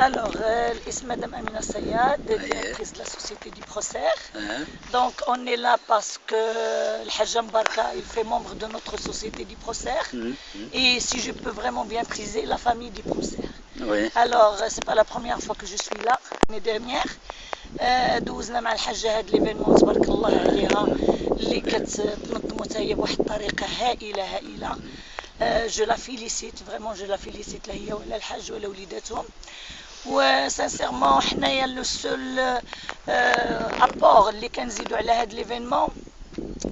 Alors, Madame Amina Sayad, directrice de la société du Procer. Donc, on est là parce que le Hajj Mbarka, il fait membre de notre société du Procer. Et si je peux vraiment bien priser la famille du Procer. Alors, c'est pas la première fois que je suis là, l'année dernière. دوزنا مع الحاجة هاد ليفينمون تبارك الله عليها اللي كتنظمو حتى هي بواحد الطريقة هائلة. جو لا فيليسيت فريمون جو لا فيليسيت لا هي ولا الحاج ولا وليداتهم. وسانسيرمون حنايا لو سول ابور اللي كنزيدو على هاد ليفينمون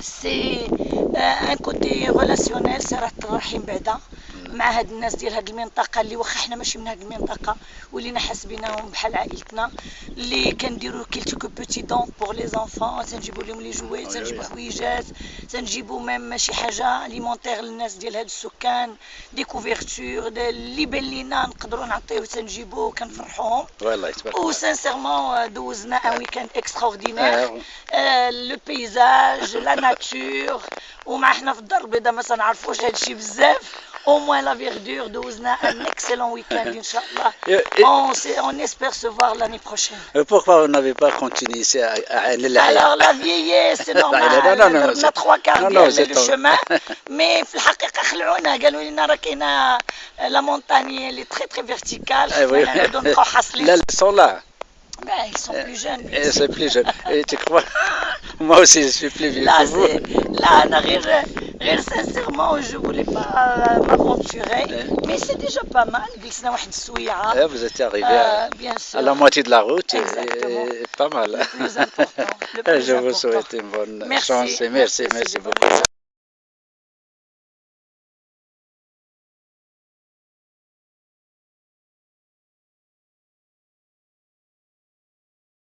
سي ان كوتي ريلاسيونيل، صراحة الرحيم بعدا مع هاد الناس ديال هاد المنطقه اللي واخا حنا ماشي من هاد المنطقه ولينا حاسبيناهم بحال عائلتنا، اللي كنديروا كيلتو بوتي دون بور لي زانفون، تنجيبوا لهم لي جويت، تنجيبوا حويجات، تنجيبوا ميم شي حاجه اليمونتير للناس ديال هاد السكان، دي كوفرتور اللي بان لينا نقدروا نعطيوه تنجيبوه كنفرحوهم. والله تبارك الله. وسانسيرمون دوزنا ان ويكاند اكستراوردينير، لو بيزاج لا ناتور، ومع حنا في الدار البيضاء ما تنعرفوش هادشي بزاف. Au moins la verdure, douzna un excellent week-end, Inch'Allah. On espère se voir l'année prochaine. Pourquoi vous n'avez pas continué ici à Alors la vieillesse, c'est normal. On a 3 quarts ديال le chemin. Mais في الحقيقة خلعونا، قالوا لنا راه كاينة la montagne elle est très très verticale. نعاودو نبقاو حاصلين. Là, ils sont là. Ben, ils sont plus jeunes. Ils sont plus jeunes. Et tu crois? Moi aussi, je suis plus vieux que vous. Là, sincèrement, je voulais pas m'aventurer, mais c'est déjà pas mal. Vous êtes arrivé à la moitié de la route, et pas mal. Le plus important. Je vous souhaite une bonne chance et merci beaucoup.